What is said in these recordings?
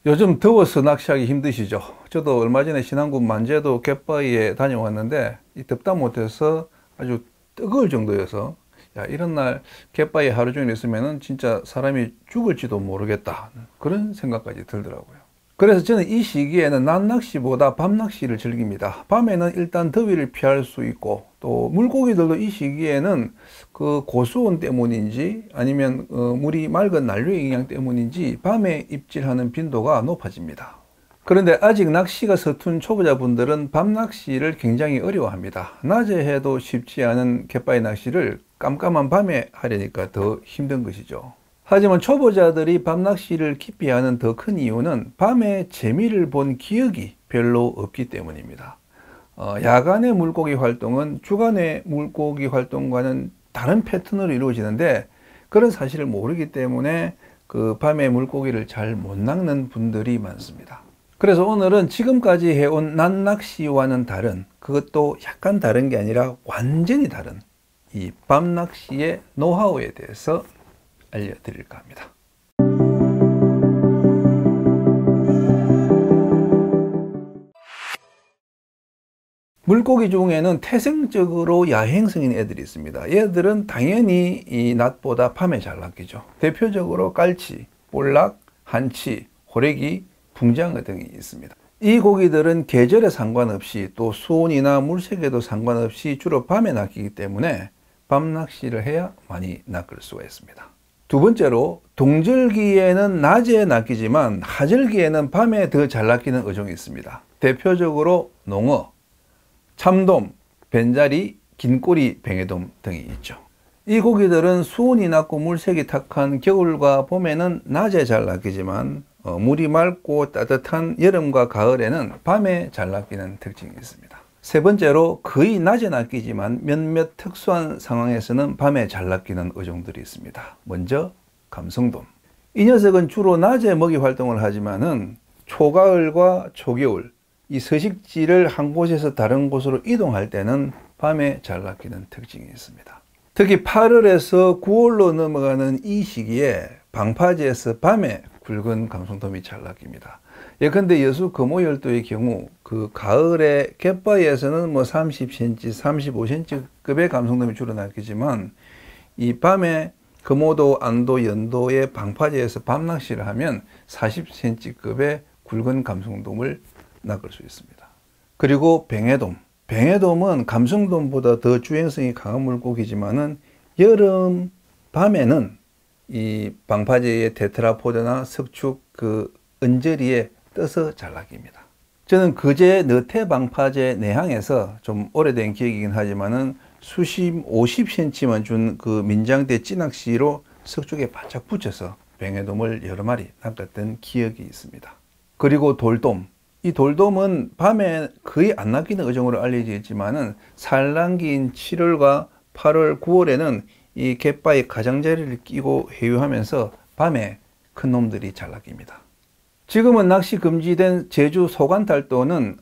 요즘 더워서 낚시하기 힘드시죠? 저도 얼마 전에 신안군 만제도 갯바위에 다녀왔는데 이 덥다 못해서 아주 뜨거울 정도여서 야, 이런 날 갯바위에 하루 종일 있으면 진짜 사람이 죽을지도 모르겠다 그런 생각까지 들더라고요. 그래서 저는 이 시기에는 낮 낚시보다 밤 낚시를 즐깁니다. 밤에는 일단 더위를 피할 수 있고 또 물고기들도 이 시기에는 그 고수온 때문인지 아니면 물이 맑은 난류의 영향 때문인지 밤에 입질하는 빈도가 높아집니다. 그런데 아직 낚시가 서툰 초보자분들은 밤 낚시를 굉장히 어려워합니다. 낮에 해도 쉽지 않은 갯바위 낚시를 깜깜한 밤에 하려니까 더 힘든 것이죠. 하지만 초보자들이 밤 낚시를 깊이 하는 더 큰 이유는 밤에 재미를 본 기억이 별로 없기 때문입니다. 야간의 물고기 활동은 주간의 물고기 활동과는 다른 패턴으로 이루어지는데 그런 사실을 모르기 때문에 그 밤에 물고기를 잘 못 낚는 분들이 많습니다. 그래서 오늘은 지금까지 해온 낮 낚시와는 다른, 그것도 약간 다른 게 아니라 완전히 다른 이 밤 낚시의 노하우에 대해서 알려드릴까 합니다. 물고기 중에는 태생적으로 야행성인 애들이 있습니다. 얘들은 당연히 이 낮보다 밤에 잘 낚이죠. 대표적으로 깔치, 볼락, 한치, 호래기, 붕장어 등이 있습니다. 이 고기들은 계절에 상관없이 또 수온이나 물색에도 상관없이 주로 밤에 낚이기 때문에 밤 낚시를 해야 많이 낚을 수가 있습니다. 두 번째로 동절기에는 낮에 낚이지만 하절기에는 밤에 더 잘 낚이는 어종이 있습니다. 대표적으로 농어, 참돔, 벤자리, 긴꼬리, 뱅에돔 등이 있죠. 이 고기들은 수온이 낮고 물색이 탁한 겨울과 봄에는 낮에 잘 낚이지만 물이 맑고 따뜻한 여름과 가을에는 밤에 잘 낚이는 특징이 있습니다. 세 번째로 거의 낮에 낚이지만 몇몇 특수한 상황에서는 밤에 잘 낚이는 어종들이 있습니다. 먼저 감성돔. 이 녀석은 주로 낮에 먹이 활동을 하지만은 초가을과 초겨울 이 서식지를 한 곳에서 다른 곳으로 이동할 때는 밤에 잘 낚이는 특징이 있습니다. 특히 8월에서 9월로 넘어가는 이 시기에 방파제에서 밤에 굵은 감성돔이 잘 낚입니다. 예컨대 여수 금오열도의 경우 그 가을에 갯바위에서는 뭐 30cm, 35cm급의 감성돔이 주로 낚이지만 이 밤에 금오도, 안도, 연도의 방파제에서 밤 낚시를 하면 40cm급의 굵은 감성돔을 낚을 수 있습니다. 그리고 뱅에돔. 뱅에돔은 감성돔보다 더 주행성이 강한 물고기지만은 여름 밤에는 이 방파제의 테트라포드나 석축 그 언저리에 떠서 잘 낚입니다. 저는 그제 너태 방파제 내항에서 좀 오래된 기억이긴 하지만은 수심 50cm만 준 그 민장대 찌낚시로 석축에 바짝 붙여서 뱅에돔을 여러 마리 낚았던 기억이 있습니다. 그리고 돌돔. 이 돌돔은 밤에 거의 안 낚이는 어종으로 알려져 있지만은 산란기인 7월과 8월, 9월에는 이 갯바위 가장자리를 끼고 회유하면서 밤에 큰 놈들이 잘 낚입니다. 지금은 낚시 금지된 제주 소관달도는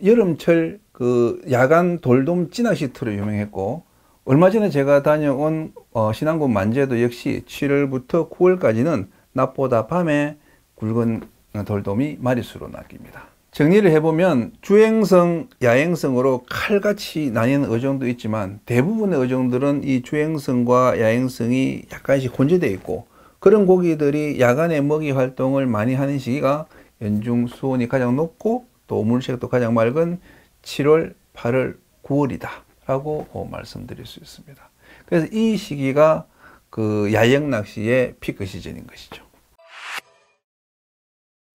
여름철 그 야간 돌돔 찌낚시터로 유명했고 얼마 전에 제가 다녀온 신안군 만제도 역시 7월부터 9월까지는 낮보다 밤에 굵은 돌돔이 마리수로 낚입니다. 정리를 해보면 주행성, 야행성으로 칼같이 나뉘는 어종도 있지만 대부분의 어종들은 이 주행성과 야행성이 약간씩 혼재되어 있고 그런 고기들이 야간에 먹이 활동을 많이 하는 시기가 연중 수온이 가장 높고 또 물색도 가장 맑은 7월, 8월, 9월이다 라고 말씀드릴 수 있습니다. 그래서 이 시기가 그 야영 낚시의 피크 시즌인 것이죠.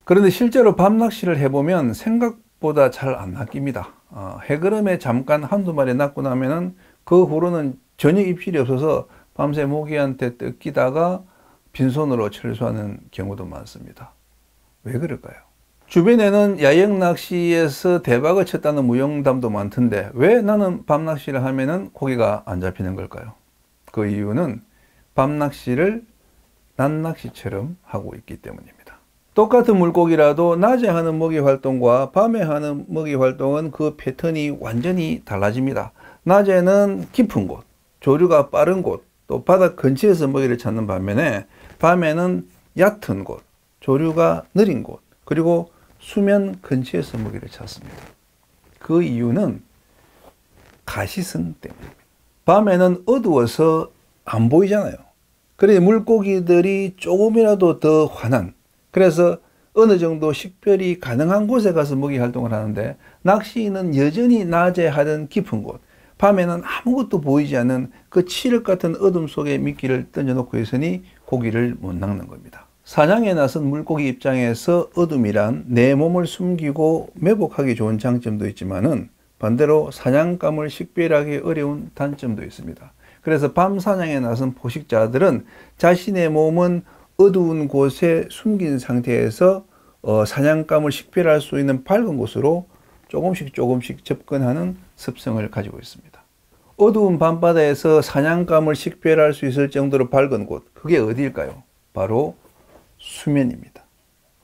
그런데 실제로 밤 낚시를 해보면 생각보다 잘 안 낚입니다. 해그름에 잠깐 한두 마리 낚고 나면은 그 후로는 전혀 입질이 없어서 밤새 모기한테 뜯기다가 빈손으로 철수하는 경우도 많습니다. 왜 그럴까요? 주변에는 야영 낚시에서 대박을 쳤다는 무용담도 많던데 왜 나는 밤 낚시를 하면은 고기가 안 잡히는 걸까요? 그 이유는 밤 낚시를 낮 낚시처럼 하고 있기 때문입니다. 똑같은 물고기라도 낮에 하는 먹이 활동과 밤에 하는 먹이 활동은 그 패턴이 완전히 달라집니다. 낮에는 깊은 곳, 조류가 빠른 곳, 또 바닥 근처에서 먹이를 찾는 반면에 밤에는 얕은 곳, 조류가 느린 곳, 그리고 수면 근처에서 먹이를 찾습니다. 그 이유는 가시성 때문입니다. 밤에는 어두워서 안 보이잖아요. 그래서 물고기들이 조금이라도 더 환한, 그래서 어느 정도 식별이 가능한 곳에 가서 먹이 활동을 하는데, 낚시인은 여전히 낮에 하던 깊은 곳, 밤에는 아무것도 보이지 않는 그 칠흑 같은 어둠 속에 미끼를 던져놓고 있으니 고기를 못 낚는 겁니다. 사냥에 나선 물고기 입장에서 어둠이란 내 몸을 숨기고 매복하기 좋은 장점도 있지만은 반대로 사냥감을 식별하기 어려운 단점도 있습니다. 그래서 밤 사냥에 나선 포식자들은 자신의 몸은 어두운 곳에 숨긴 상태에서 사냥감을 식별할 수 있는 밝은 곳으로 조금씩 접근하는 습성을 가지고 있습니다. 어두운 밤바다에서 사냥감을 식별할 수 있을 정도로 밝은 곳, 그게 어디일까요? 바로 수면입니다.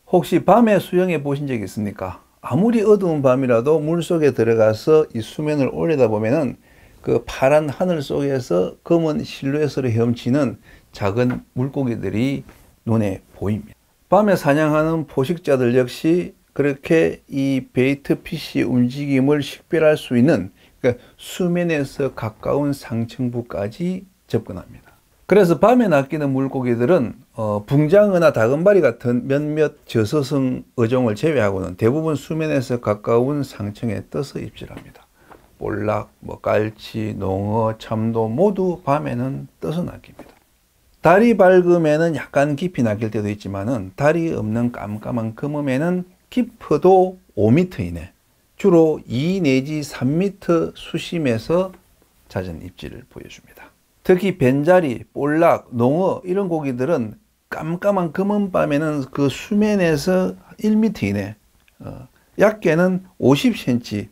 혹시 밤에 수영해 보신 적 있습니까? 아무리 어두운 밤이라도 물속에 들어가서 이 수면을 올려다보면은 그 파란 하늘 속에서 검은 실루엣으로 헤엄치는 작은 물고기들이 눈에 보입니다. 밤에 사냥하는 포식자들 역시 그렇게 이 베이트 피쉬 움직임을 식별할 수 있는, 그러니까 수면에서 가까운 상층부까지 접근합니다. 그래서 밤에 낚이는 물고기들은 붕장어나 다금바리 같은 몇몇 저서성 어종을 제외하고는 대부분 수면에서 가까운 상층에 떠서 입질합니다. 볼락, 깔치, 농어, 참돔 모두 밤에는 떠서 낚입니다. 달이 밝음에는 약간 깊이 낚일 때도 있지만은 달이 없는 깜깜한 금음에는 깊어도 5m 이내, 주로 2 내지 3m 수심에서 잦은 입질을 보여줍니다. 특히 벤자리, 볼락, 농어 이런 고기들은 깜깜한 금은밤에는 그 수면에서 1m 이내, 얕게는 50cm,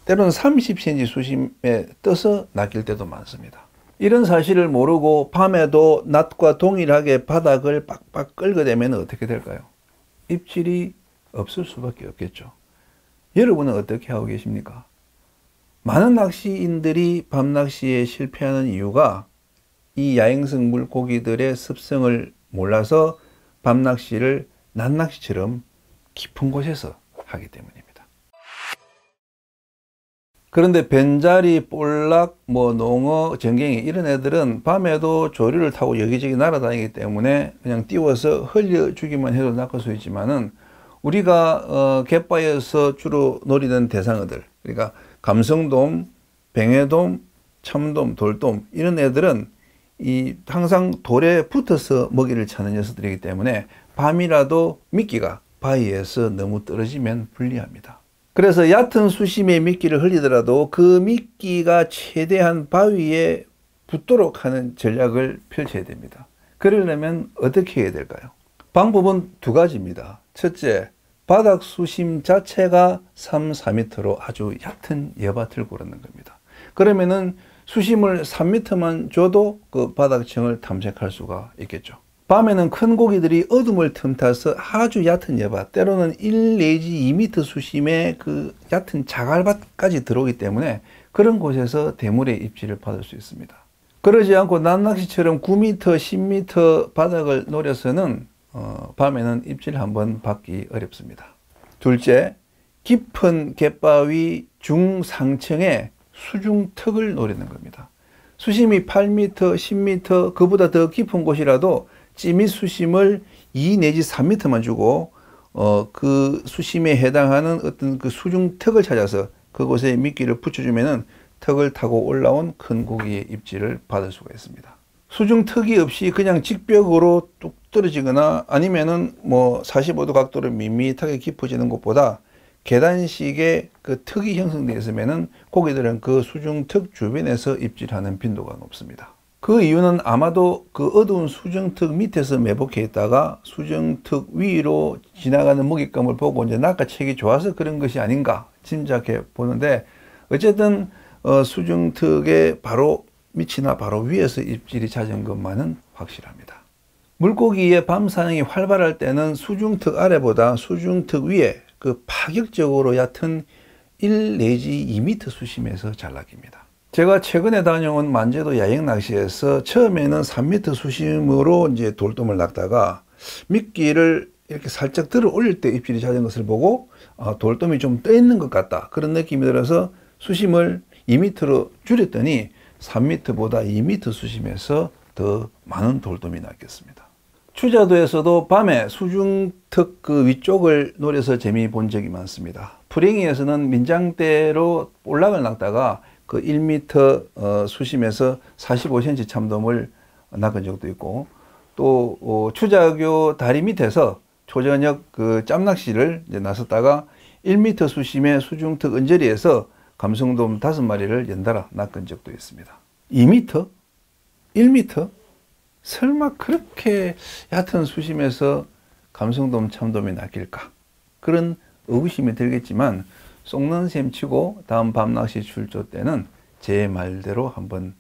때로는 30cm 수심에 떠서 낚일 때도 많습니다. 이런 사실을 모르고 밤에도 낮과 동일하게 바닥을 빡빡 끌어대면 어떻게 될까요? 입질이 없을 수밖에 없겠죠. 여러분은 어떻게 하고 계십니까? 많은 낚시인들이 밤낚시에 실패하는 이유가 이 야행성 물고기들의 습성을 몰라서 밤낚시를 낮낚시처럼 깊은 곳에서 하기 때문입니다. 그런데 벤자리, 볼락, 농어, 전갱이 이런 애들은 밤에도 조류를 타고 여기저기 날아다니기 때문에 그냥 띄워서 흘려주기만 해도 낚을 수 있지만은 우리가 갯바위에서 주로 노리는 대상어들, 그러니까 감성돔, 뱅에돔, 참돔, 돌돔 이런 애들은 항상 돌에 붙어서 먹이를 찾는 녀석들이기 때문에 밤이라도 미끼가 바위에서 너무 떨어지면 불리합니다. 그래서 얕은 수심에 미끼를 흘리더라도 그 미끼가 최대한 바위에 붙도록 하는 전략을 펼쳐야 됩니다. 그러려면 어떻게 해야 될까요? 방법은 두 가지입니다. 첫째, 바닥 수심 자체가 3, 4m로 아주 얕은 여밭을 고르는 겁니다. 그러면은 수심을 3m만 줘도 그 바닥층을 탐색할 수가 있겠죠. 밤에는 큰 고기들이 어둠을 틈타서 아주 얕은 여밭, 때로는 1 내지 2m 수심의 그 얕은 자갈밭까지 들어오기 때문에 그런 곳에서 대물의 입질을 받을 수 있습니다. 그러지 않고 낮낚시처럼 9m, 10m 바닥을 노려서는 밤에는 입질 한번 받기 어렵습니다. 둘째, 깊은 갯바위 중상층에 수중턱을 노리는 겁니다. 수심이 8m, 10m, 그보다 더 깊은 곳이라도 찌밋 수심을 2 내지 3m만 주고 그 수심에 해당하는 어떤 그 수중턱을 찾아서 그곳에 미끼를 붙여주면은 턱을 타고 올라온 큰 고기의 입질을 받을 수가 있습니다. 수중턱이 없이 그냥 직벽으로 뚝 떨어지거나 아니면은 45도 각도로 밋밋하게 깊어지는 것보다 계단식의 그 턱이 형성되어 있으면은 고기들은 그 수중턱 주변에서 입질하는 빈도가 높습니다. 그 이유는 아마도 그 어두운 수중턱 밑에서 매복해 있다가 수중턱 위로 지나가는 먹잇감을 보고 이제 낚아채기 좋아서 그런 것이 아닌가 짐작해 보는데, 어쨌든 수중턱의 바로 밑이나 바로 위에서 입질이 잦은 것만은 확실합니다. 물고기의 밤 사냥이 활발할 때는 수중턱 아래보다 수중턱 위에 그 파격적으로 얕은 1 내지 2m 수심에서 잘 낚입니다. 제가 최근에 다녀온 만제도 야행 낚시에서 처음에는 3m 수심으로 이제 돌돔을 낚다가 미끼를 이렇게 살짝 들어 올릴 때 입질이 잦은 것을 보고 돌돔이 좀 떠 있는 것 같다. 그런 느낌이 들어서 수심을 2m로 줄였더니 3m보다 2m 수심에서 더 많은 돌돔이 낚였습니다. 추자도에서도 밤에 수중턱 그 위쪽을 노려서 재미 본 적이 많습니다. 풀행이에서는 민장대로 볼락을 낚다가 그 1m 수심에서 45cm 참돔을 낚은 적도 있고, 또 추자교 다리 밑에서 초저녁 그 짬낚시를 이제 나섰다가 1m 수심의 수중턱 언저리에서 감성돔 5마리를 연달아 낚은 적도 있습니다. 2m? 1m? 설마 그렇게 얕은 수심에서 감성돔 참돔이 낚일까? 그런 의구심이 들겠지만 쏙는 셈 치고 다음 밤낚시 출조 때는 제 말대로 한번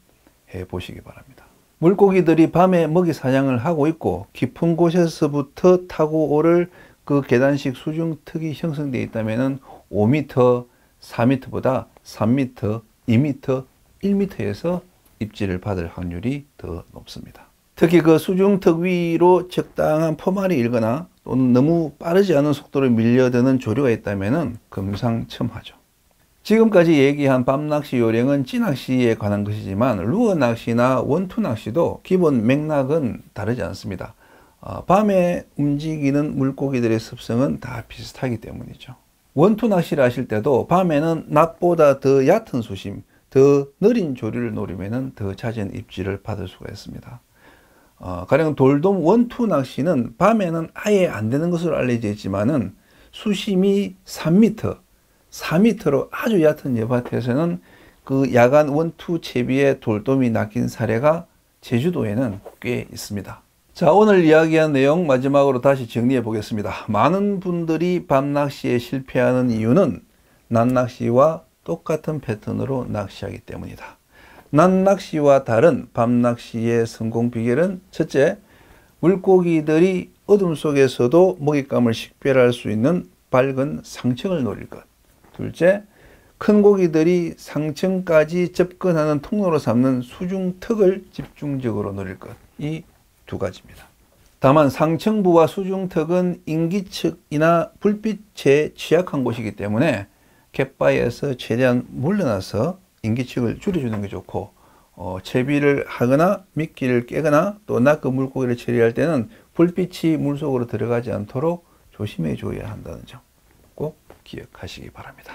해보시기 바랍니다. 물고기들이 밤에 먹이 사냥을 하고 있고 깊은 곳에서부터 타고 오를 그 계단식 수중턱이 형성되어 있다면 5m, 4m보다 3m, 2m, 1m에서 입질을 받을 확률이 더 높습니다. 특히 그 수중턱 위로 적당한 포말이 일거나 또는 너무 빠르지 않은 속도로 밀려드는 조류가 있다면 금상첨화죠. 지금까지 얘기한 밤낚시 요령은 찌낚시에 관한 것이지만 루어 낚시나 원투 낚시도 기본 맥락은 다르지 않습니다. 밤에 움직이는 물고기들의 습성은 다 비슷하기 때문이죠. 원투 낚시를 하실 때도 밤에는 낮보다 더 얕은 수심, 더 느린 조류를 노리면 더 잦은 입질을 받을 수가 있습니다. 가령 돌돔 원투 낚시는 밤에는 아예 안 되는 것으로 알려져 있지만은 수심이 3m, 4m로 아주 얕은 여밭에서는 그 야간 원투 채비에 돌돔이 낚인 사례가 제주도에는 꽤 있습니다. 자, 오늘 이야기한 내용 마지막으로 다시 정리해 보겠습니다. 많은 분들이 밤낚시에 실패하는 이유는 낮낚시와 똑같은 패턴으로 낚시하기 때문이다. 낮낚시와 다른 밤낚시의 성공 비결은 첫째, 물고기들이 어둠 속에서도 먹잇감을 식별할 수 있는 밝은 상층을 노릴 것. 둘째, 큰 고기들이 상층까지 접근하는 통로로 삼는 수중턱을 집중적으로 노릴 것. 이 두 가지입니다. 다만 상층부와 수중턱은 인기척이나 불빛에 취약한 곳이기 때문에 갯바위에서 최대한 물러나서 인기척을 줄여주는 게 좋고, 채비를 하거나 미끼를 깨거나 또 낚은 물고기를 처리할 때는 불빛이 물속으로 들어가지 않도록 조심해 줘야 한다는 점 꼭 기억하시기 바랍니다.